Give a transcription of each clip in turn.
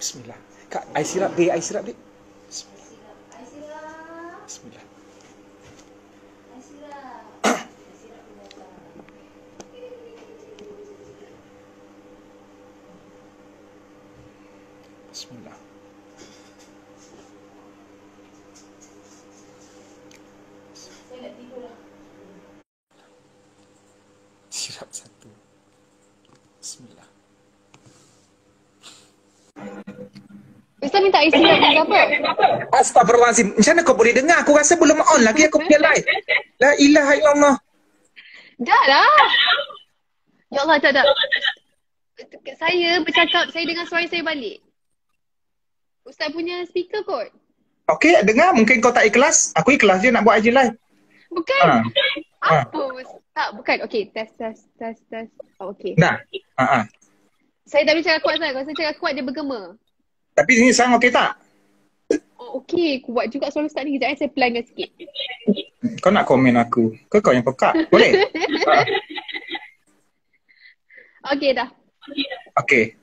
Bismillah. Kak, air sirap dek, air sirap dek. Bismillah. Bismillah. Bismillah. Saya nak tidur lah. Sirap satu. Bismillah. Ustaz minta air sirap ke apa? Astagfirullahaladzim. Macam mana kau boleh dengar? Aku rasa belum on lagi aku punya live. La ilaha illallah. Dah lah. Ya Allah, tak. Saya bercakap, saya dengar suara saya balik. Ustaz punya speaker kot. Okey, dengar. Mungkin kau tak ikhlas. Aku ikhlas je nak buat IG live. Bukan. Apa? Tak, bukan. Okey, test. Oh, okey. Dah. Saya tak boleh cakap kuat sangat. Kalau saya cakap kuat, dia bergema. Tapi ni sekarang okey tak? Oh, okey. Kuat juga suara Ustaz ni. Kejap saya pelankan sikit. Kau nak komen aku? Kau yang pekak. Boleh? Okey dah. Okey.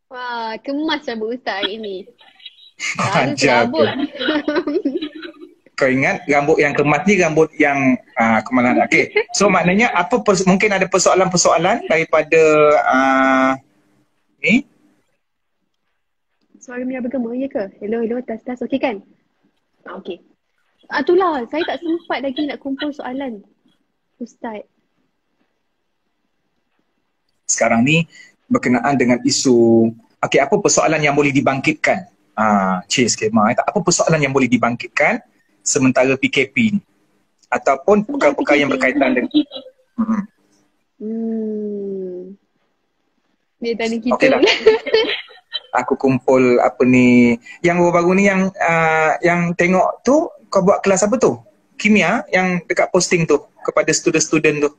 Wah, kemas rambut Ustaz hari ni. Ajar Rambut. Kau ingat rambut yang kemas ni rambut yang kemalan. Okey. So maknanya apa mungkin ada persoalan-persoalan daripada ni? Suara Mira bergema, ya ke? Hello, tas. Okey kan? Okey. Itulah, saya tak sempat lagi nak kumpul soalan. Ustaz. Sekarang ni berkenaan dengan isu okey, apa persoalan yang boleh dibangkitkan? Cik skema. Apa persoalan yang boleh dibangkitkan sementara PKP ni? Ataupun perkara-perkara yang berkaitan dengan Dia tanya kita. Okey lah. Aku kumpul apa ni yang baru-baru ni yang tengok tu kau buat kelas apa tu? Kimia yang dekat posting tu kepada student-student tu.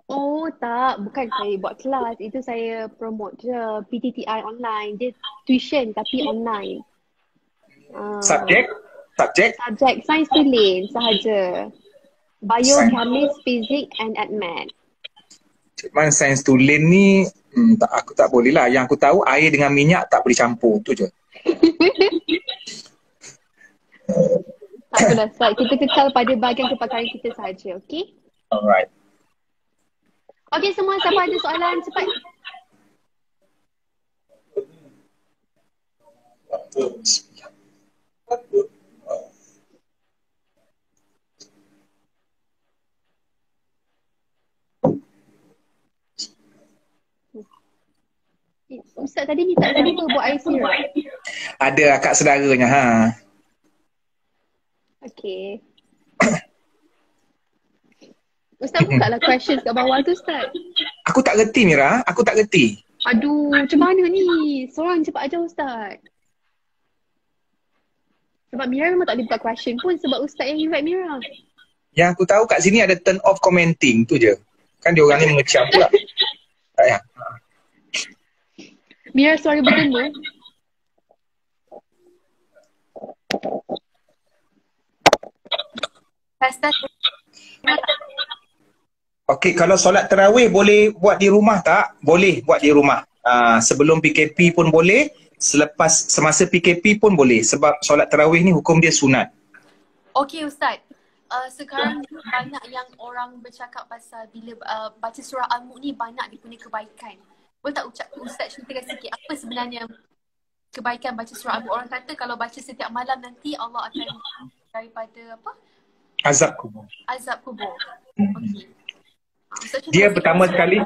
Oh tak, bukan saya buat kelas. Itu saya promote je PTTI online. Dia tuition tapi online. Subjek Sains tu lain sahaja. Bio, Chemist, Physics and Admat. Cuma sains tulen ni aku tak boleh lah. Yang aku tahu air dengan minyak tak boleh campur. Tu je. Tak apalah, kita kekal pada bahagian kepakaran kita sahaja, okey? Alright. Okey semua, siapa ada soalan cepat. Ustaz tadi minta siapa buat air sirap? Ada akak saudaranya. Okey. Ustaz buka lah questions kat bawah tu Ustaz. Aku tak reti Mira, aku tak reti. Aduh, macam mana ni? Seorang cepat aja Ustaz. Sebab Mira memang tak boleh buka question pun sebab Ustaz yang invite Mira. Yang aku tahu kat sini ada turn off commenting tu je. Kan dia orang ni mengecam pula. Tak payah. Mira suara bergema. Pasal Okey, kalau solat tarawih boleh buat di rumah tak? Boleh buat di rumah. Sebelum PKP pun boleh, semasa PKP pun boleh. Sebab solat tarawih ni hukum dia sunat. Okey Ustaz, sekarang banyak yang orang bercakap pasal bila baca surah Al-Mulk ni banyak dia punya kebaikan. Boleh tak Ustaz ceritakan sikit apa sebenarnya kebaikan baca surah Al-Mulk? Orang kata kalau baca setiap malam nanti Allah akan daripada apa? Azab kubur. Azab kubur. Okey. Dia pertama sekali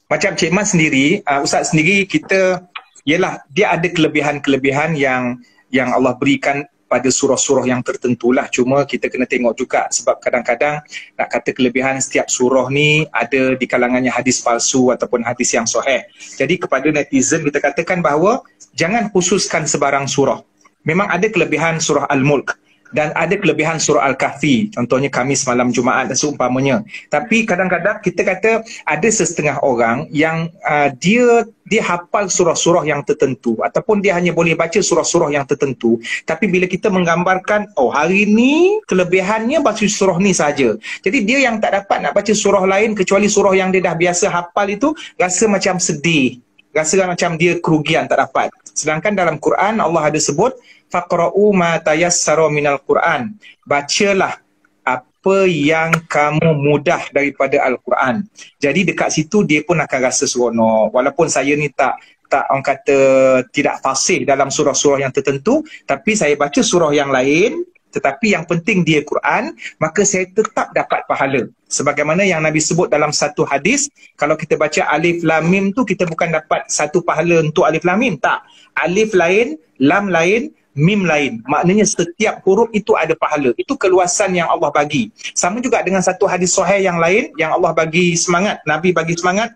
macam Cik Mas sendiri, Ustaz sendiri kita ialah dia ada kelebihan-kelebihan yang Allah berikan pada surah-surah yang tertentulah. Cuma kita kena tengok juga sebab kadang-kadang nak kata kelebihan setiap surah ni ada di kalangannya hadis palsu ataupun hadis yang sahih. Jadi kepada netizen kita katakan bahawa jangan khususkan sebarang surah. Memang ada kelebihan surah Al-Mulk dan ada kelebihan surah Al-Kahfi, contohnya Khamis malam Jumaat dan seumpamanya. Tapi kadang-kadang kita kata ada sesetengah orang yang dia hafal surah-surah yang tertentu ataupun dia hanya boleh baca surah-surah yang tertentu, tapi bila kita menggambarkan oh hari ni kelebihannya baca surah ni saja, jadi dia yang tak dapat nak baca surah lain kecuali surah yang dia dah biasa hafal itu rasa macam sedih, rasa macam dia kerugian tak dapat. Sedangkan dalam Quran Allah ada sebut faqra'u ma tayassara minal Quran. Bacalah apa yang kamu mudah daripada Al-Quran. Jadi dekat situ dia pun akan rasa seronok. Walaupun saya ni tak orang kata tidak fasih dalam surah-surah yang tertentu, tapi saya baca surah yang lain, tetapi yang penting dia Quran, maka saya tetap dapat pahala. Sebagaimana yang Nabi sebut dalam satu hadis, kalau kita baca alif lam mim tu kita bukan dapat satu pahala untuk alif lam mim, tak. Alif lain, lam lain, mim lain. Maknanya setiap huruf itu ada pahala. Itu keluasan yang Allah bagi. Sama juga dengan satu hadis sahih yang lain yang Allah bagi semangat, Nabi bagi semangat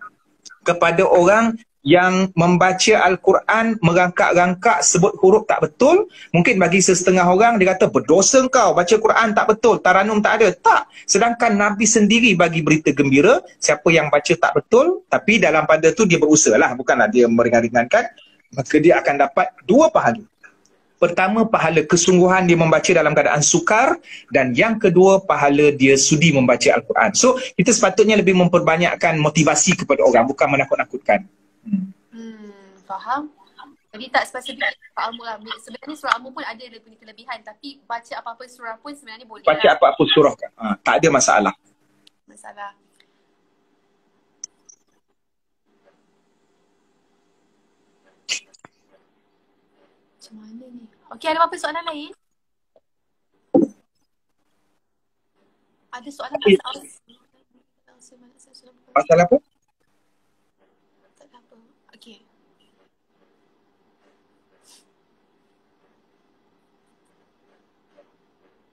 kepada orang yang membaca Al-Quran merangkak-rangkak sebut huruf tak betul. Mungkin bagi setengah orang dia kata berdosa kau baca Quran tak betul, taranum tak ada. Tak. Sedangkan Nabi sendiri bagi berita gembira siapa yang baca tak betul tapi dalam pada tu dia berusaha lah, bukanlah dia meringan-ringankan, maka dia akan dapat dua pahala. Pertama, pahala kesungguhan dia membaca dalam keadaan sukar, dan yang kedua, pahala dia sudi membaca Al-Quran. So, kita sepatutnya lebih memperbanyakkan motivasi kepada orang, bukan menakut-nakutkan. Faham. Jadi tak spesifik surah Al-Mulk lah. Sebenarnya surah Al-Mulk pun ada dia punya kelebihan, tapi baca apa-apa surah pun sebenarnya boleh. Baca lah. apa-apa surah kan. Tak ada masalah. Masalah. Macam mana ni? Okey, ada apa soalan lain? Ada soalan pasal Pasal apa? tak ada apa. Okey.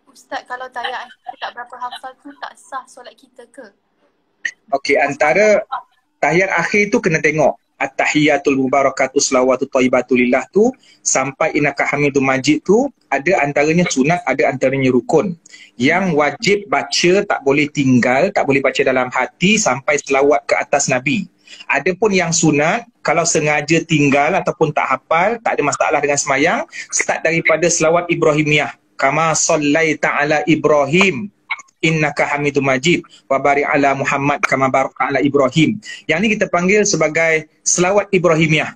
Ustaz, kalau tayar akhir tak berapa hafal tu tak sah solat kita ke? Okey, antara tahiyat akhir tu kena tengok. At-tahiyatul mubarakatuh salawatu thayyibatu lillah tu sampai innaka hamidum majid tu ada antaranya sunat, ada antaranya rukun. Yang wajib baca tak boleh tinggal, tak boleh baca dalam hati sampai selawat ke atas Nabi. Adapun yang sunat, kalau sengaja tinggal ataupun tak hafal, tak ada masalah dengan semayang, start daripada selawat Ibrahimiyah. Kama sallaita ala Ibrahim innaka hamidum majid wa barik ala Muhammad kama barakta ala Ibrahim. Yang ni kita panggil sebagai selawat Ibrahimiyah.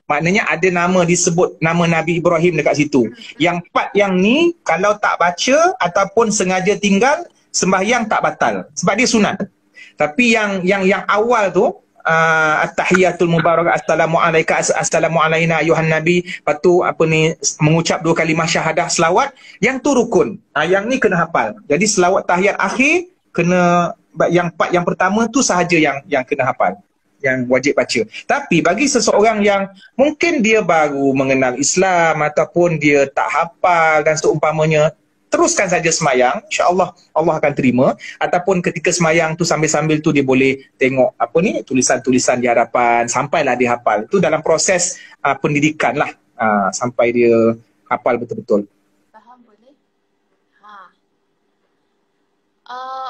Maknanya ada nama disebut nama Nabi Ibrahim dekat situ. Yang part yang ni kalau tak baca ataupun sengaja tinggal, sembahyang tak batal sebab dia sunat. Tapi yang awal tu at-tahiyatul mubarak assalamu alayka assalamu alayna ayuhan nabi, lepas tu apa ni mengucap 2 kalimah syahadah selawat, yang tu rukun. Yang ni kena hafal. Jadi selawat tahiyat akhir kena, yang part yang pertama tu sahaja yang kena hafal, yang wajib baca. Tapi bagi seseorang yang mungkin dia baru mengenal Islam ataupun dia tak hafal dan seumpamanya, teruskan saja semayang, insya-Allah Allah akan terima. Ataupun ketika semayang tu sambil-sambil tu dia boleh tengok apa ni tulisan-tulisan di hadapan sampailah dia hafal. Tu dalam proses pendidikan lah sampai dia hafal betul-betul. Faham boleh?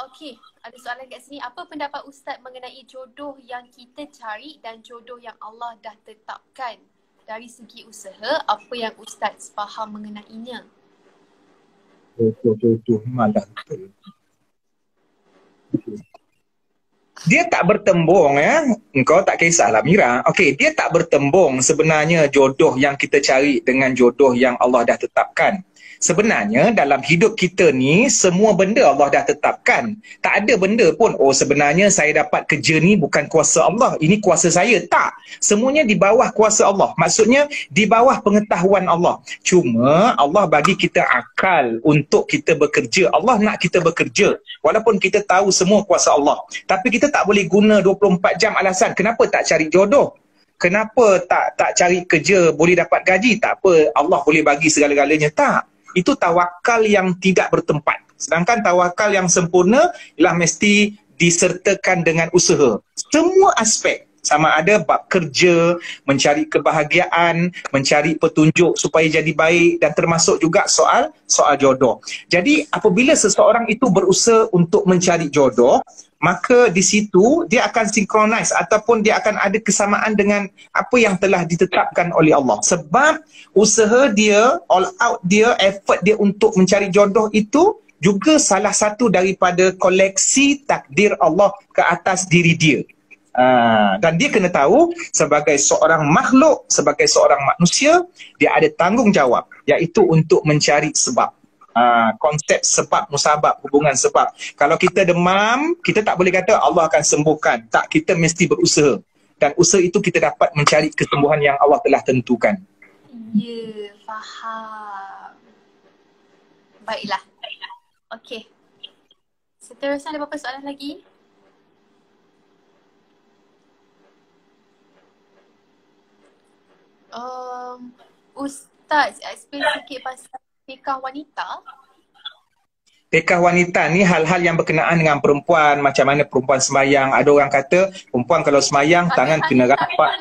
Okey, ada soalan kat sini. Apa pendapat Ustaz mengenai jodoh yang kita cari dan jodoh yang Allah dah tetapkan? Dari segi usaha, apa yang Ustaz faham mengenainya? Malah dia tak bertembung ya. Engkau tak kisahlah Mira. Okey, dia tak bertembung sebenarnya jodoh yang kita cari dengan jodoh yang Allah dah tetapkan. Sebenarnya dalam hidup kita ni semua benda Allah dah tetapkan. Tak ada benda pun sebenarnya saya dapat kerja ni bukan kuasa Allah, ini kuasa saya. Tak. Semuanya di bawah kuasa Allah. Maksudnya di bawah pengetahuan Allah. Cuma Allah bagi kita akal untuk kita bekerja. Allah nak kita bekerja. Walaupun kita tahu semua kuasa Allah. Tapi kita tak boleh guna 24 jam alasan. Kenapa tak cari jodoh? Kenapa tak cari kerja boleh dapat gaji? Tak apa, Allah boleh bagi segala-galanya. Tak. Itu tawakal yang tidak bertempat. Sedangkan tawakal yang sempurna ialah mesti disertakan dengan usaha. Semua aspek. Sama ada bab kerja, mencari kebahagiaan, mencari petunjuk supaya jadi baik, dan termasuk juga soal jodoh. Jadi apabila seseorang itu berusaha untuk mencari jodoh, maka di situ dia akan synchronize ataupun dia akan ada kesamaan dengan apa yang telah ditetapkan oleh Allah. Sebab usaha dia, all out dia, effort dia untuk mencari jodoh itu juga salah satu daripada koleksi takdir Allah ke atas diri dia. Dan dia kena tahu sebagai seorang makhluk, sebagai seorang manusia, dia ada tanggungjawab, iaitu untuk mencari sebab. Konsep sebab musabab, hubungan sebab. Kalau kita demam, kita tak boleh kata Allah akan sembuhkan. Tak, kita mesti berusaha. Dan usaha itu kita dapat mencari kesembuhan yang Allah telah tentukan. Ya, faham. Baiklah. Okey. Seterusnya ada beberapa soalan lagi? Ustaz, explain sikit pasal fikah wanita. Fikah wanita ni hal-hal yang berkenaan dengan perempuan, macam mana perempuan semayang. Ada orang kata perempuan kalau semayang tangan kena rapat.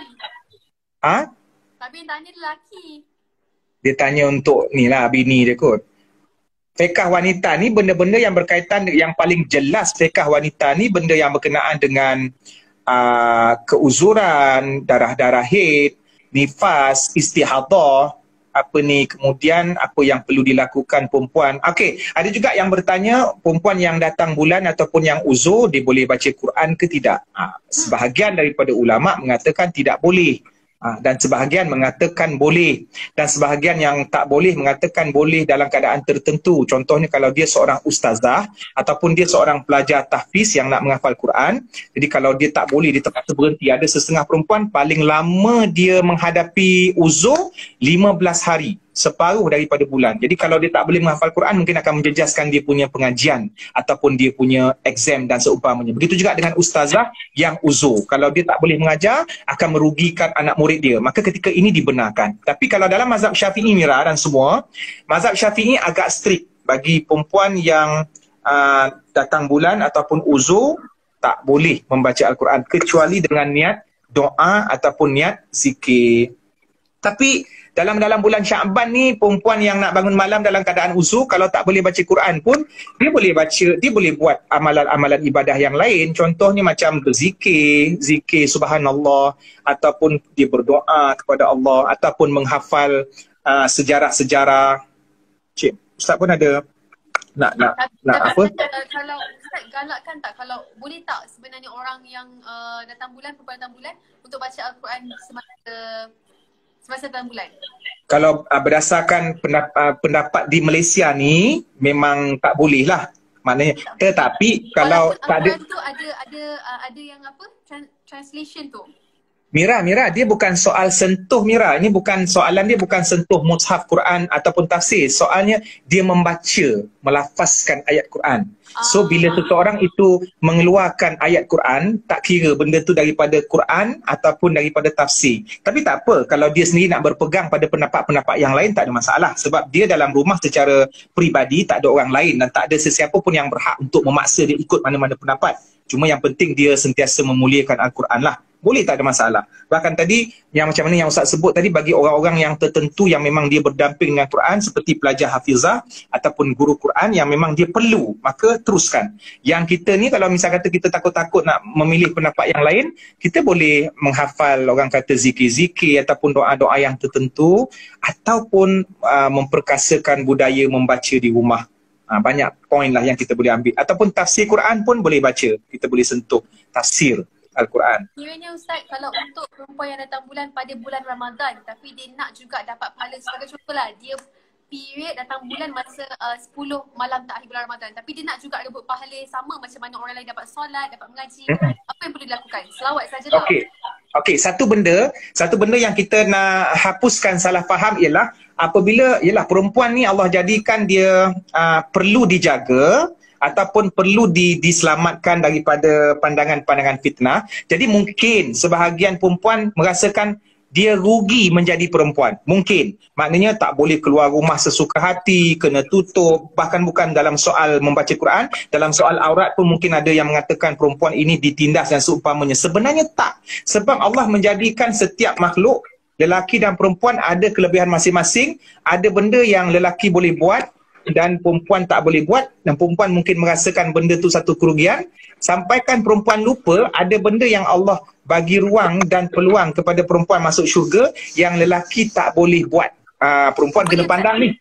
Tapi tanya lelaki. Dia tanya untuk ni lah, bini dia kot. Fikah wanita ni benda-benda yang berkaitan, yang paling jelas fikah wanita ni benda yang berkenaan dengan keuzuran, darah-darah haid, nifas, istihadah, kemudian apa yang perlu dilakukan perempuan. Okey, ada juga yang bertanya perempuan yang datang bulan ataupun yang uzur, dia boleh baca Quran ke tidak? Sebahagian daripada ulama mengatakan tidak boleh. Dan sebahagian mengatakan boleh, dan sebahagian yang tak boleh mengatakan boleh dalam keadaan tertentu. Contohnya kalau dia seorang ustazah ataupun dia seorang pelajar tahfiz yang nak menghafal Quran, jadi kalau dia tak boleh, dia terpaksa berhenti. Ada setengah perempuan paling lama dia menghadapi uzur 15 hari, separuh daripada bulan. Jadi kalau dia tak boleh menghafal Quran, mungkin akan menjejaskan dia punya pengajian ataupun dia punya exam dan seumpamanya. Begitu juga dengan ustazah yang uzur. Kalau dia tak boleh mengajar, akan merugikan anak murid dia. Maka ketika ini dibenarkan. Tapi kalau dalam mazhab Syafi'i, Mira dan semua, mazhab Syafi'i agak strict bagi perempuan yang datang bulan ataupun uzur, tak boleh membaca Al-Quran kecuali dengan niat doa ataupun niat zikir. Tapi dalam bulan Syaban ni, perempuan yang nak bangun malam dalam keadaan uzur, kalau tak boleh baca Quran pun, dia boleh baca, dia boleh buat amalan-amalan ibadah yang lain. Contohnya macam berzikir, zikir subhanallah, ataupun dia berdoa kepada Allah, ataupun menghafal sejarah-sejarah. Cik, Ustaz pun ada nak apa? Kalau Ustaz galakkan tak, kalau boleh tak sebenarnya orang yang datang bulan, perempuan datang bulan, untuk baca Al-Quran semasa datang bulan? Kalau berdasarkan pendapat di Malaysia ni, memang tak boleh lah. Maknanya, tetapi kalau tak ada... Ada yang apa? Translation tu. Mira, dia bukan soal sentuh, Mira. Ini bukan soalan dia, bukan sentuh mushaf Quran ataupun tafsir. Soalnya dia membaca, melafazkan ayat Quran. So bila seseorang itu mengeluarkan ayat Quran, tak kira benda tu daripada Quran ataupun daripada tafsir. Tapi tak apa, kalau dia sendiri nak berpegang pada pendapat-pendapat yang lain, tak ada masalah. Sebab dia dalam rumah secara peribadi, tak ada orang lain dan tak ada sesiapa pun yang berhak untuk memaksa dia ikut mana-mana pendapat. Cuma yang penting dia sentiasa memuliakan Al-Quran lah. Boleh, tak ada masalah. Bahkan tadi, yang macam mana yang Ustaz sebut tadi, bagi orang-orang yang tertentu yang memang dia berdamping dengan Quran, seperti pelajar hafizah ataupun guru Quran yang memang dia perlu, maka teruskan. Yang kita ni, kalau misal kata kita takut-takut nak memilih pendapat yang lain, kita boleh menghafal, orang kata zikir-zikir ataupun doa-doa yang tertentu, ataupun memperkasakan budaya membaca di rumah. Banyak poin lah yang kita boleh ambil. Ataupun tafsir Quran pun boleh baca. Kita boleh sentuh tafsir Al-Quran. Kiranya Ustaz, kalau untuk perempuan yang datang bulan pada bulan Ramadan, tapi dia nak juga dapat pahala, sebagai contoh lah, dia period datang bulan masa 10 malam terakhir bulan Ramadan, tapi dia nak juga rebut pahala sama macam mana orang lain dapat solat, dapat mengaji. Apa yang perlu dilakukan? Selawat sajalah. Okey, satu benda yang kita nak hapuskan salah faham ialah apabila perempuan ni Allah jadikan dia perlu dijaga ataupun perlu diselamatkan daripada pandangan-pandangan fitnah. Jadi mungkin sebahagian perempuan merasakan dia rugi menjadi perempuan. Mungkin. Maknanya tak boleh keluar rumah sesuka hati, kena tutup. Bahkan bukan dalam soal membaca Quran, dalam soal aurat pun mungkin ada yang mengatakan perempuan ini ditindas dan seumpamanya. Sebenarnya tak. Sebab Allah menjadikan setiap makhluk, lelaki dan perempuan, ada kelebihan masing-masing. Ada benda yang lelaki boleh buat dan perempuan tak boleh buat, dan perempuan mungkin merasakan benda tu satu kerugian, sampaikan perempuan lupa ada benda yang Allah bagi ruang dan peluang kepada perempuan masuk syurga yang lelaki tak boleh buat. Perempuan kena pandang ni.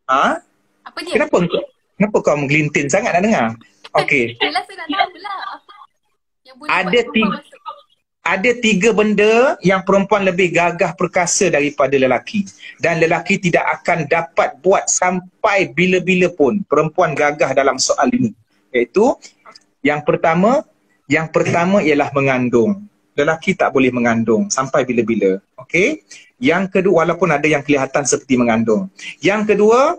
Apa dia? Kenapa kau menggelintin sangat nak dengar? Okey. Yelah, saya nak tahu lah apa yang boleh ada buat ada 3 benda yang perempuan lebih gagah perkasa daripada lelaki. Dan lelaki tidak akan dapat buat sampai bila-bila pun perempuan gagah dalam soal ini. Iaitu yang pertama ialah mengandung. Lelaki tak boleh mengandung sampai bila-bila. Okey? Yang kedua, walaupun ada yang kelihatan seperti mengandung. Yang kedua,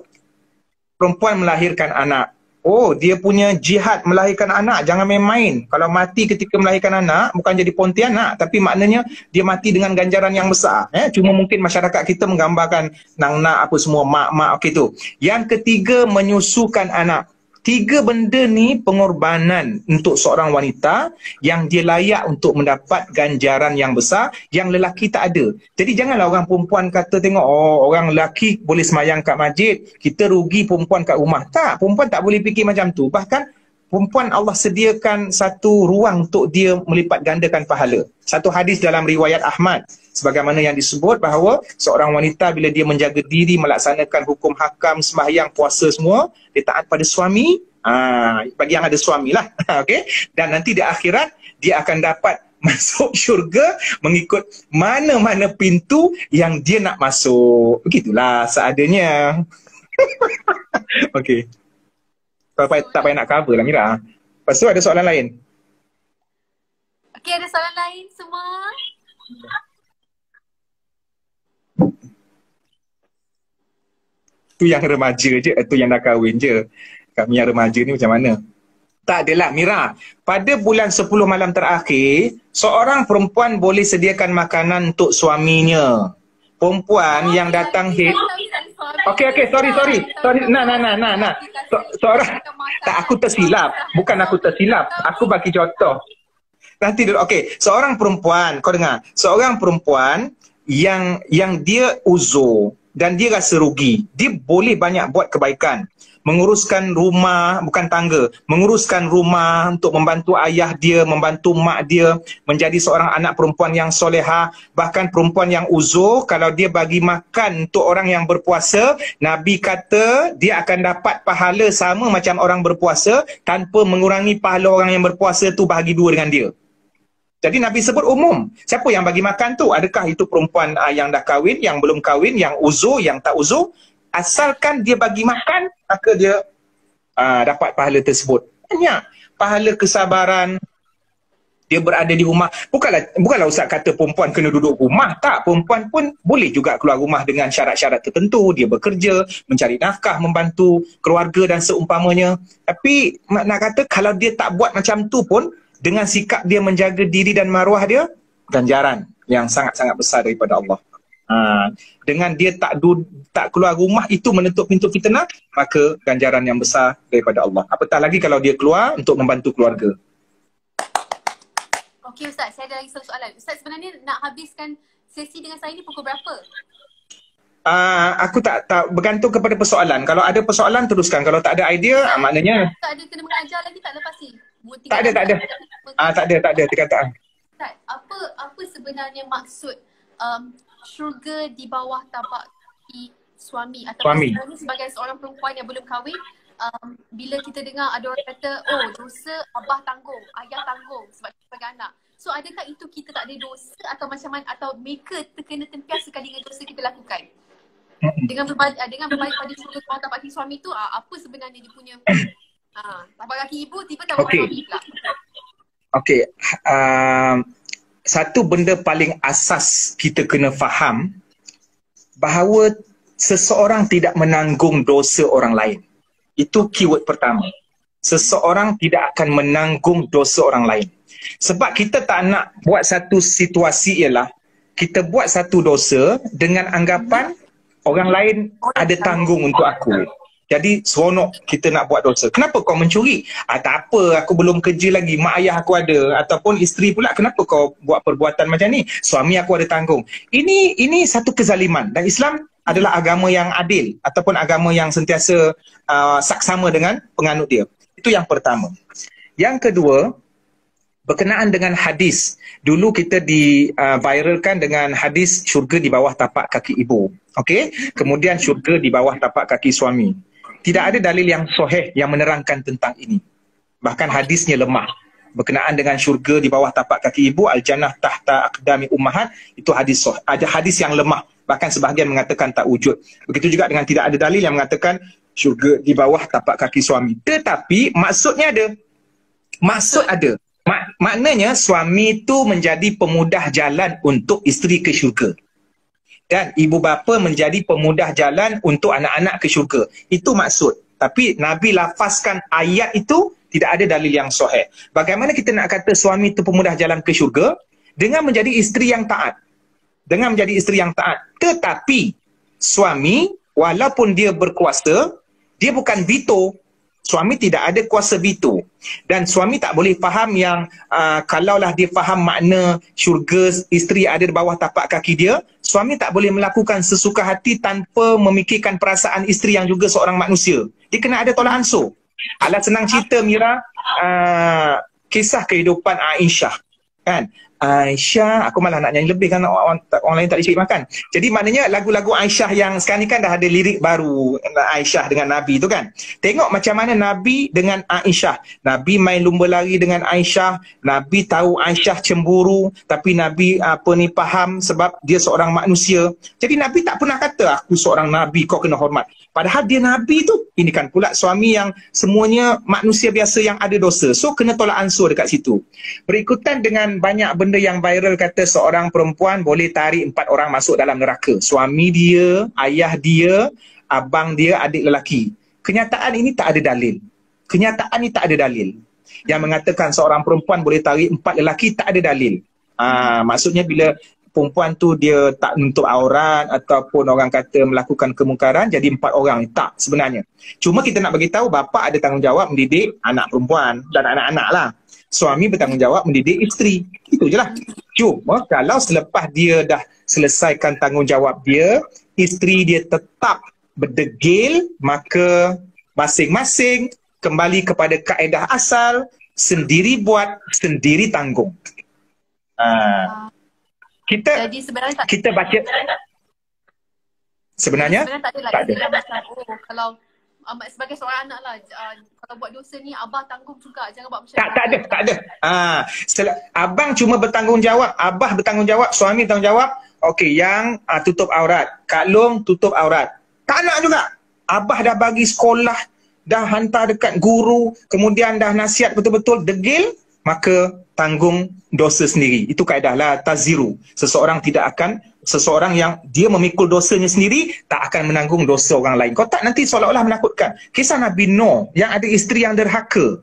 perempuan melahirkan anak. Oh, dia punya jihad melahirkan anak, jangan main-main. Kalau mati ketika melahirkan anak, bukan jadi pontianak, tapi maknanya dia mati dengan ganjaran yang besar. Cuma mungkin masyarakat kita menggambarkan nang-nak apa semua, mak-mak, okey tu. Yang ketiga, menyusukan anak. 3 benda ni pengorbanan untuk seorang wanita yang dia layak untuk mendapat ganjaran yang besar yang lelaki tak ada. Jadi janganlah orang perempuan kata tengok, oh orang lelaki boleh semayang kat masjid, kita rugi perempuan kat rumah. Tak, perempuan tak boleh fikir macam tu. Bahkan perempuan Allah sediakan satu ruang untuk dia melipat gandakan pahala. Satu hadis dalam riwayat Ahmad, sebagaimana yang disebut bahawa seorang wanita bila dia menjaga diri, melaksanakan hukum hakam, sembahyang, puasa semua, dia taat pada suami, bagi yang ada suami lah, okay? Dan nanti di akhirat, dia akan dapat masuk syurga mengikut mana-mana pintu yang dia nak masuk. Begitulah seadanya. Okay. Tak payah nak cover lah Mira. Lepas tu ada soalan lain? Okay, ada soalan lain semua? Tu yang remaja je, tu yang dah kahwin je. Kami yang remaja ni macam mana? Tak adalah Mira. Pada bulan 10 malam terakhir, seorang perempuan boleh sediakan makanan untuk suaminya. Perempuan yang datang Okey, sorry. Nah. Seorang tak, aku tersilap. Bukan aku tersilap. Aku bagi contoh. Nanti dulu. Okey, seorang perempuan, kau dengar. Seorang perempuan yang dia uzur dan dia rasa rugi, dia boleh banyak buat kebaikan. Menguruskan rumah, bukan tangga, menguruskan rumah untuk membantu ayah dia, membantu mak dia, menjadi seorang anak perempuan yang solehah. Bahkan perempuan yang uzur, kalau dia bagi makan untuk orang yang berpuasa, Nabi kata dia akan dapat pahala sama macam orang berpuasa tanpa mengurangi pahala orang yang berpuasa tu bahagi 2 dengan dia. Jadi Nabi sebut umum. Siapa yang bagi makan tu? Adakah itu perempuan yang dah kahwin, yang belum kahwin, yang uzur, yang tak uzur? Asalkan dia bagi makan, maka dia dapat pahala tersebut. Banyak pahala kesabaran. Dia berada di rumah. Bukanlah Ustaz kata perempuan kena duduk rumah. Tak, perempuan pun boleh juga keluar rumah dengan syarat-syarat tertentu. Dia bekerja, mencari nafkah, membantu keluarga dan seumpamanya. Tapi nak kata kalau dia tak buat macam tu pun, dengan sikap dia menjaga diri dan maruah dia, ganjaran yang sangat-sangat besar daripada Allah. Dengan dia tak keluar rumah itu menutup pintu fitnah, maka ganjaran yang besar daripada Allah. Apatah lagi kalau dia keluar untuk membantu keluarga. Okey Ustaz, saya ada lagi satu soalan. Ustaz, sebenarnya nak habiskan sesi dengan saya ni pukul berapa? Aku tak bergantung kepada persoalan. Kalau ada persoalan teruskan. Kalau tak ada idea, maknanya tak ada kena mengajar lagi tak lepas ni? Tak ada perkataan. Ustaz, apa sebenarnya maksud syurga di bawah tapak kaki suami atau sebenarnya sebagai seorang perempuan yang belum kahwin, bila kita dengar ada orang kata, oh dosa abah tanggung, ayah tanggung sebab kita sebagai anak. So adakah itu kita tak ada dosa atau macam mana, atau mereka terkena tempias sekali dengan dosa kita lakukan? Dengan berbalik pada syurga di bawah tapak kaki suami tu, apa sebenarnya dia punya tapak kaki ibu tiba tapak kaki suami pula? Okey. Satu benda paling asas kita kena faham bahawa seseorang tidak menanggung dosa orang lain. Itu keyword pertama. Seseorang tidak akan menanggung dosa orang lain. Sebab kita tak nak buat satu situasi ialah kita buat satu dosa dengan anggapan orang lain ada tanggung untuk aku. Jadi seronok kita nak buat dosa. Kenapa kau mencuri? Tak apa, aku belum kerja lagi, mak ayah aku ada. Ataupun isteri pula, kenapa kau buat perbuatan macam ni? Suami aku ada tanggung. Ini satu kezaliman. Dan Islam adalah agama yang adil ataupun agama yang sentiasa saksama dengan penganut dia. Itu yang pertama. Yang kedua, berkenaan dengan hadis. Dulu kita viralkan dengan hadis syurga di bawah tapak kaki ibu. Okey? Kemudian syurga di bawah tapak kaki suami. Tidak ada dalil yang sahih yang menerangkan tentang ini. Bahkan hadisnya lemah. berkenaan dengan syurga di bawah tapak kaki ibu, al-jannah tahta aqdami ummahat, itu ada hadis yang lemah, bahkan sebahagian mengatakan tak wujud. Begitu juga dengan tidak ada dalil yang mengatakan syurga di bawah tapak kaki suami. Tetapi maksudnya ada. Maksud ada. Maknanya suami itu menjadi pemudah jalan untuk isteri ke syurga. Dan ibu bapa menjadi pemudah jalan untuk anak-anak ke syurga. Itu maksud. Tapi Nabi lafazkan ayat itu tidak ada dalil yang sahih. Bagaimana kita nak kata suami itu pemudah jalan ke syurga? Dengan menjadi isteri yang taat. Dengan menjadi isteri yang taat. Tetapi suami walaupun dia berkuasa, dia bukan veto. Suami tidak ada kuasa veto. Dan suami tak boleh faham yang kalaulah dia faham makna syurga isteri ada di bawah tapak kaki dia, suami tak boleh melakukan sesuka hati tanpa memikirkan perasaan isteri yang juga seorang manusia. Dia kena ada tolak ansur. Alah senang cerita Mira, kisah kehidupan Aisyah. Kan? Aisyah, aku malah nak nyanyi lebih kan orang lain tak dicari makan. Jadi maknanya lagu-lagu Aisyah yang sekarang ni kan dah ada lirik baru, Aisyah dengan Nabi tu kan. Tengok macam mana Nabi dengan Aisyah. Nabi main lumba lari dengan Aisyah. Nabi tahu Aisyah cemburu, tapi Nabi faham sebab dia seorang manusia. Jadi Nabi tak pernah kata aku seorang Nabi kau kena hormat. Padahal dia Nabi tu, ini kan pula suami yang semuanya manusia biasa yang ada dosa. So kena tolak ansur dekat situ. Berikutan dengan banyak benda yang viral kata seorang perempuan boleh tarik 4 orang masuk dalam neraka. Suami dia, ayah dia, abang dia, adik lelaki. Kenyataan ini tak ada dalil. Kenyataan ini tak ada dalil. Yang mengatakan seorang perempuan boleh tarik 4 lelaki tak ada dalil. Maksudnya bila perempuan tu dia tak menutup aurat ataupun orang kata melakukan kemungkaran jadi 4 orang. Tak sebenarnya. Cuma kita nak bagi tahu bapa ada tanggungjawab mendidik anak perempuan dan anak-anak lah. Suami bertanggungjawab mendidik isteri. Itu je lah. Cuma kalau selepas dia dah selesaikan tanggungjawab dia, isteri dia tetap berdegil, maka masing-masing kembali kepada kaedah asal, sendiri buat, sendiri tanggung. Jadi sebenarnya kita baca sebenarnya tak ada lah. Tak ada. Macam, kalau sebagai seorang anak lah, kalau buat dosa ni abah tanggung juga, jangan buat macam tak ada. Abang cuma bertanggungjawab, abah bertanggungjawab, suami bertanggungjawab. Okey, yang tutup aurat, Kak Long tutup aurat. Tak nak juga. Abah dah bagi sekolah, dah hantar dekat guru, kemudian dah nasihat betul-betul, degil, maka tanggung dosa sendiri. Itu kaedah la taziru. Seseorang yang dia memikul dosanya sendiri tak akan menanggung dosa orang lain. Kau tak nanti seolah-olah menakutkan. Kisah Nabi Nuh yang ada isteri yang derhaka.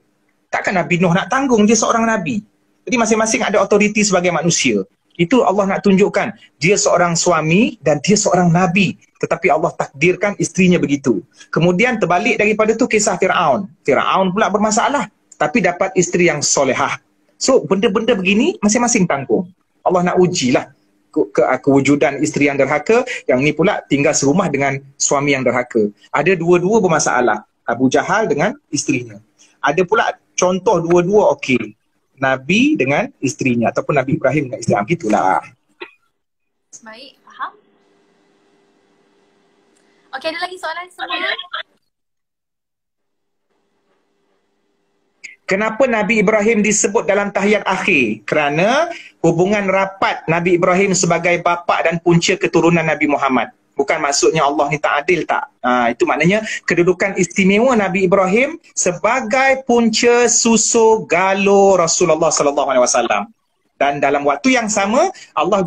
Takkan Nabi Nuh nak tanggung, dia seorang Nabi. Jadi masing-masing ada otoriti sebagai manusia. Itu Allah nak tunjukkan. Dia seorang suami dan dia seorang Nabi. Tetapi Allah takdirkan isterinya begitu. Kemudian terbalik daripada tu kisah Fir'aun. Fir'aun pula bermasalah. Tapi dapat isteri yang solehah. So benda-benda begini masing-masing tanggung. Allah nak ujilah kewujudan isteri yang derhaka. Yang ni pula tinggal serumah dengan suami yang derhaka. Ada dua-dua bermasalah. Abu Jahal dengan isterinya. Ada pula contoh dua-dua okey. Nabi dengan isterinya ataupun Nabi Ibrahim dengan isteri. Begitulah. Baik, faham? Okey, ada lagi soalan semua? Kenapa Nabi Ibrahim disebut dalam tahiyat akhir? Kerana hubungan rapat Nabi Ibrahim sebagai bapa dan punca keturunan Nabi Muhammad. Bukan maksudnya Allah ni tak adil, tak. Itu maknanya kedudukan istimewa Nabi Ibrahim sebagai punca susu galuh Rasulullah sallallahu alaihi wasallam. Dan dalam waktu yang sama Allah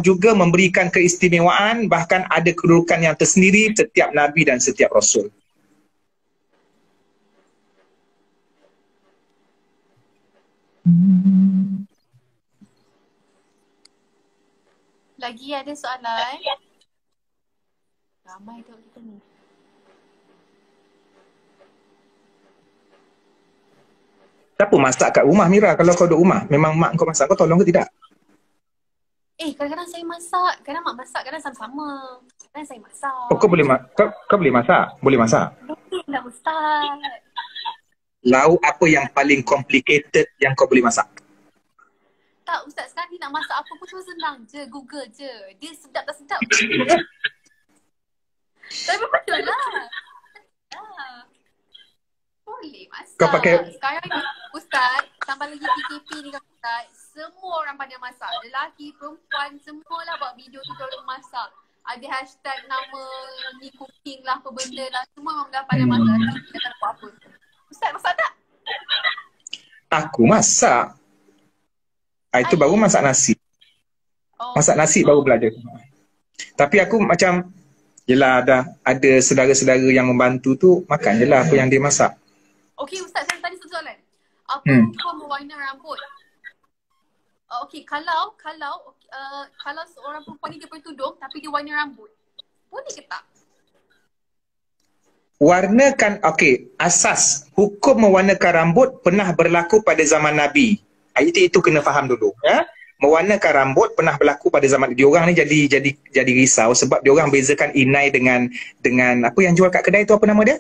juga memberikan keistimewaan, bahkan ada kedudukan yang tersendiri setiap nabi dan setiap rasul. Lagi ada soalan? Ramai tengok kita ni. Siapa masak kat rumah Mira? Kalau kau duduk rumah, memang mak kau masak, kau tolong ke tidak? Kadang-kadang saya masak, kadang mak masak, kadang sama-sama. Kadang saya masak. Oh, kau boleh masak? Boleh masak? Boleh lah Ustaz. Lauk apa yang paling complicated yang kau boleh masak? Tak Ustaz, sekarang ni nak masak apa pun cuma senang je, Google je. Dia sedap tak sedap. Tapi betul lah. Boleh masak. Kau pakai sekarang ni Ustaz, tambah lagi PKP ni kan Ustaz, semua orang pandai masak. Lelaki, perempuan, semualah buat video tutorial masak. Ada hashtag nama ni cooking lah, apa benda lah. Semua orang dah pandai masak. Kita tak buat apa. Ustaz masak tak? Aku masak. Itu baru masak nasi. Oh. Masak nasi baru belajar. Tapi aku macam, yelah ada saudara-saudara yang membantu tu, makan je lah apa yang dia masak. Okey Ustaz, saya tadi satu soalan. Apa hukum mewarna rambut? Okey, kalau seorang perempuan ni dia bertudung tapi dia warna rambut, boleh ke tak? Warnakan, okey, asas hukum mewarnakan rambut pernah berlaku pada zaman Nabi. Itu kena faham dulu, ya. Mewarnakan rambut pernah berlaku pada zaman diorang ni jadi risau sebab diorang bezakan inai dengan apa yang jual kat kedai tu, apa nama dia?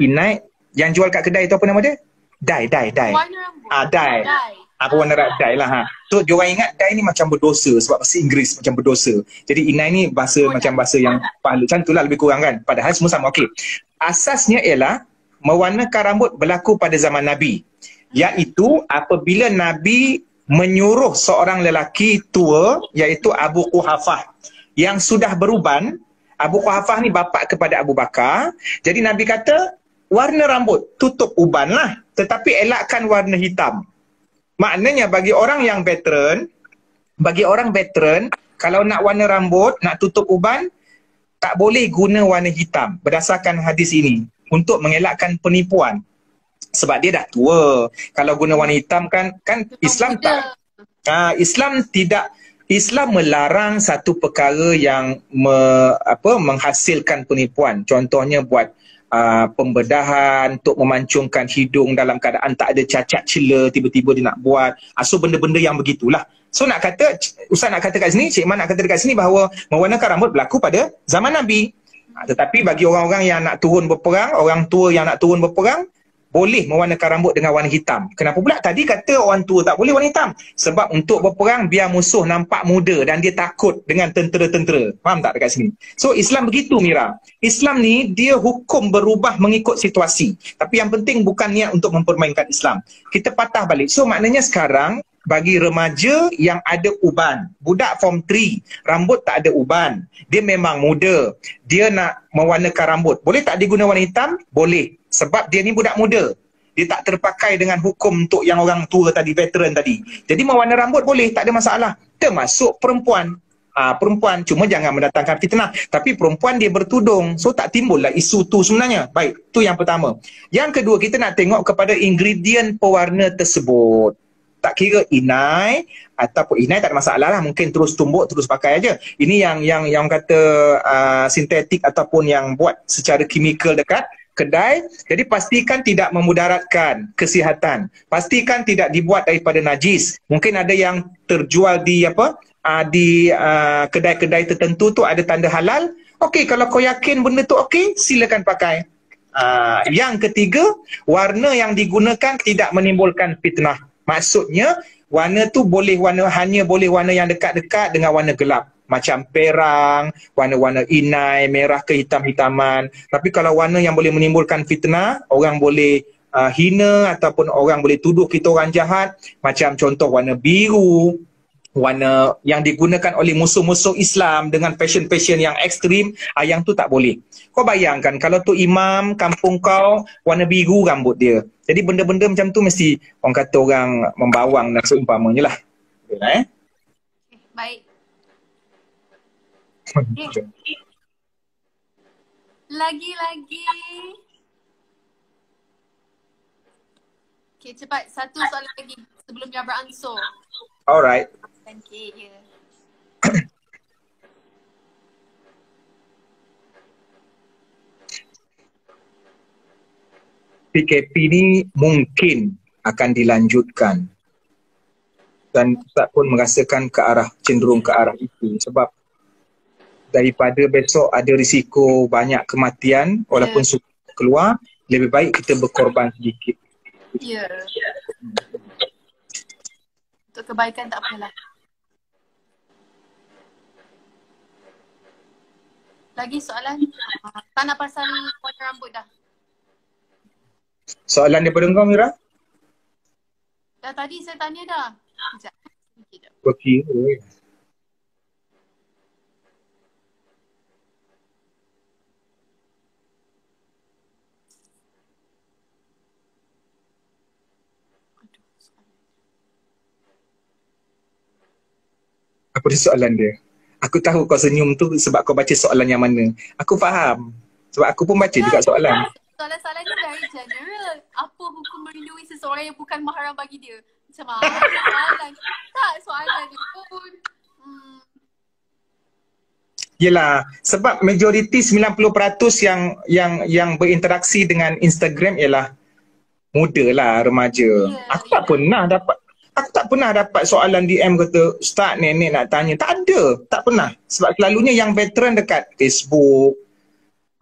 Inai yang jual kat kedai tu apa nama dia? Dye. Warna rambut. Dye. Apa warna dye lah. Tu diorang ingat dye ni macam berdosa sebab bahasa Inggeris macam berdosa. Jadi inai ni macam bahasa yang pahala. Macam itulah lebih kurang kan. Padahal semua sama. Okey. Asasnya ialah mewarnakan rambut berlaku pada zaman Nabi. Iaitu apabila Nabi menyuruh seorang lelaki tua iaitu Abu Quhafah yang sudah beruban. Abu Quhafah ni bapa kepada Abu Bakar. Jadi Nabi kata warna rambut tutup uban lah, tetapi elakkan warna hitam. Maknanya bagi orang veteran kalau nak warna rambut, nak tutup uban, tak boleh guna warna hitam berdasarkan hadis ini untuk mengelakkan penipuan. Sebab dia dah tua. Kalau guna warna hitam kan Islam tak. Islam melarang satu perkara yang menghasilkan penipuan. Contohnya buat pembedahan untuk memancungkan hidung dalam keadaan tak ada cacat cela, tiba-tiba dia nak buat. So benda-benda yang begitulah. So Ustaz nak kata kat sini, Cik Man nak kata dekat sini bahawa mewarnakan rambut berlaku pada zaman Nabi. Tetapi bagi orang-orang yang nak turun berperang, orang tua yang nak turun berperang, boleh mewarnakan rambut dengan warna hitam. Kenapa pula tadi kata orang tua tak boleh warna hitam? Sebab untuk berperang biar musuh nampak muda dan dia takut dengan tentera-tentera. Faham tak dekat sini? So Islam begitu Mira. Islam ni dia hukum berubah mengikut situasi. Tapi yang penting bukan niat untuk mempermainkan Islam. Kita patah balik. So maknanya sekarang bagi remaja yang ada uban, budak form 3, rambut tak ada uban, dia memang muda, dia nak mewarnakan rambut, boleh tak dia guna warna hitam? Boleh. Sebab dia ni budak muda. Dia tak terpakai dengan hukum untuk yang orang tua tadi, veteran tadi. Jadi mewarna rambut boleh, tak ada masalah. Termasuk perempuan. Perempuan, cuma jangan mendatangkan fitnah. Tapi perempuan dia bertudung. So tak timbullah isu tu sebenarnya. Baik, tu yang pertama. Yang kedua, kita nak tengok kepada ingredient pewarna tersebut. Tak kira inai ataupun inai tak ada masalah lah. Mungkin terus tumbuk, terus pakai aja. Ini yang kata sintetik ataupun yang buat secara kimikal dekat kedai. Jadi pastikan tidak memudaratkan kesihatan. Pastikan tidak dibuat daripada najis. Mungkin ada yang terjual di kedai-kedai tertentu tu ada tanda halal. Okey, kalau kau yakin benda tu okey, silakan pakai. Yang ketiga, warna yang digunakan tidak menimbulkan fitnah. Maksudnya warna tu hanya boleh warna yang dekat-dekat dengan warna gelap. Macam perang, warna-warna inai, merah ke hitam-hitaman. Tapi kalau warna yang boleh menimbulkan fitnah, orang boleh hina ataupun orang boleh tuduh kita orang jahat. Macam contoh warna biru, warna yang digunakan oleh musuh-musuh Islam dengan fashion-fashion yang ekstrim, yang tu tak boleh. Kau bayangkan kalau tu imam kampung kau warna biru rambut dia. Jadi benda-benda macam tu mesti orang kata orang membawang dan seumpamanya lah. Baik. Lagi-lagi. Okay, cepat. Satu soalan lagi sebelum dia beransur. Alright. Okay, ya. PKP ni mungkin akan dilanjutkan. Dan Ustaz pun merasakan cenderung ke arah itu. Sebab daripada besok ada risiko banyak kematian, walaupun sudah keluar, lebih baik kita berkorban sedikit. Ya. Untuk kebaikan tak apalah. Lagi soalan? Tak nak pasal warna rambut dah. Soalan daripada kau, Mira? Tadi saya tanya dah. Sekejap. Sedikit dah. Okey. Aduh, soalan. Apa dia soalan dia? Aku tahu kau senyum tu sebab kau baca soalan yang mana. Aku faham. Sebab aku pun baca juga soalan. Soalan-soalan ni very general. Apa hukum merindui seseorang yang bukan mahram bagi dia? Macam mana soalan? Tak, soalan dia pun. Yelah, sebab majoriti 90% yang berinteraksi dengan Instagram ialah muda lah, remaja. Aku tak pernah dapat soalan DM kata, Ustaz, nenek nak tanya. Tak ada, tak pernah. Sebab selalunya yang veteran dekat Facebook.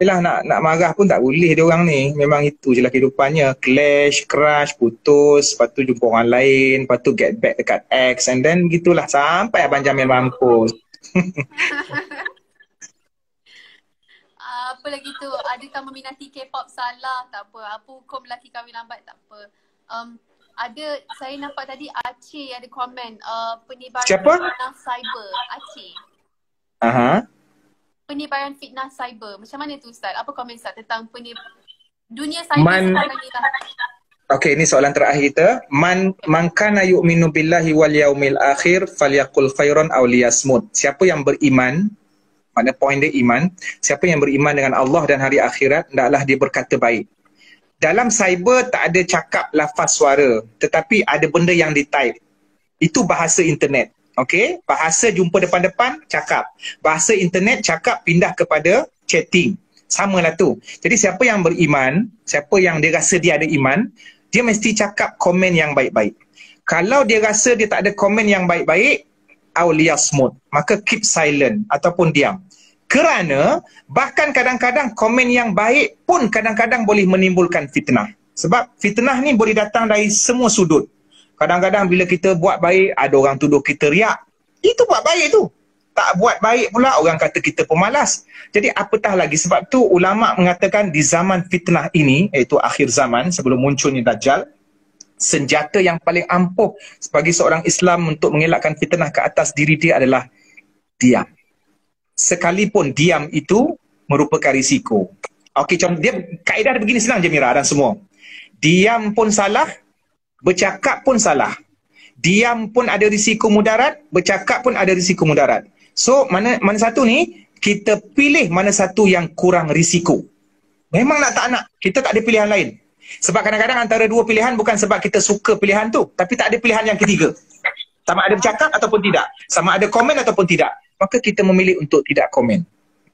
Yelah, nak marah pun tak boleh dia orang ni. Memang itu je lah kehidupannya. Clash, crush, putus, lepas tu jumpa orang lain, lepas tu get back dekat ex, and then gitulah sampai Abang Jamil mampus. Apa lagi tu, adakah meminati K-pop? Salah, tak apa. Apa hukum lelaki kahwin lambat? Tak apa. Ada, saya nampak tadi Aceh ada komen penyebaran Siapa? fitnah cyber. Aceh. Aha. Penyebaran fitnah cyber. Macam mana tu Ustaz? Apa komen Ustaz tentang dunia cyber sekarang ni lah? Okey, ini soalan terakhir kita. Man kana yu'minu billahi wal yaumil akhir falyaqul khairan aw liyasmut. Siapa yang beriman, mana poin dia iman, siapa yang beriman dengan Allah dan hari akhirat, hendaklah dia berkata baik. Dalam cyber tak ada cakap lafaz suara, tetapi ada benda yang di-type. Itu bahasa internet. Okey, bahasa jumpa depan-depan, cakap. Bahasa internet, cakap pindah kepada chatting. Samalah tu. Jadi siapa yang beriman, siapa yang dia rasa dia ada iman, dia mesti cakap komen yang baik-baik. Kalau dia rasa dia tak ada komen yang baik-baik, awliyasmut, maka keep silent ataupun diam. Kerana bahkan kadang-kadang komen yang baik pun kadang-kadang boleh menimbulkan fitnah. Sebab fitnah ni boleh datang dari semua sudut. Kadang-kadang bila kita buat baik, ada orang tuduh kita riak. Itu buat baik tu. Tak buat baik pula, orang kata kita pemalas. Jadi apatah lagi. Sebab tu ulama' mengatakan di zaman fitnah ini, iaitu akhir zaman sebelum munculnya Dajjal, senjata yang paling ampuh bagi seorang Islam untuk mengelakkan fitnah ke atas diri dia adalah diam. Sekalipun diam itu merupakan risiko. Okey, contoh dia kaedah begini, senang je Mira dan semua. Diam pun salah, bercakap pun salah. Diam pun ada risiko mudarat, bercakap pun ada risiko mudarat. So mana satu ni, kita pilih mana satu yang kurang risiko. Memang nak tak nak, kita tak ada pilihan lain. Sebab kadang-kadang antara dua pilihan bukan sebab kita suka pilihan tu, tapi tak ada pilihan yang ketiga. Sama ada bercakap ataupun tidak, sama ada komen ataupun tidak. Maka kita memilih untuk tidak komen,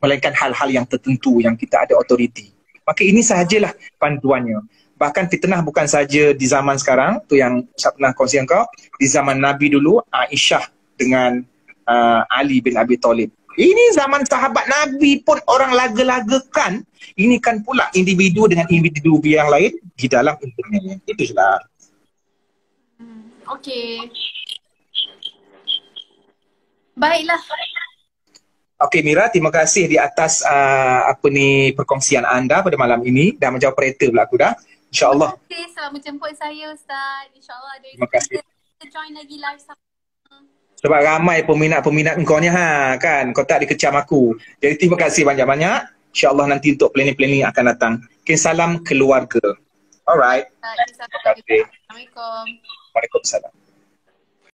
melainkan hal-hal yang tertentu yang kita ada autoriti. Maka ini sahajalah panduannya. Bahkan fitnah bukan saja di zaman sekarang, tu yang saya pernah kongsikan kau, di zaman Nabi dulu, Aisyah dengan Ali bin Abi Talib. Ini zaman sahabat Nabi pun orang laga-lagakan. Ini kan pula individu dengan individu yang lain di dalam internet. Itu je lah. Okey. Baiklah. Okey Mira, terima kasih di atas perkongsian anda pada malam ini. Dah menjawab operator pula aku dah. InsyaAllah. Terima kasih selamat menjemput saya Ustaz. InsyaAllah ada Terima kasih. kita join lagi live sama. Sebab ramai peminat-peminat engkau ni kan. Kau tak dikecam aku. Jadi terima kasih banyak-banyak. InsyaAllah nanti untuk planning-planning akan datang. Okay, salam keluarga. Alright. Assalamualaikum. Waalaikumsalam.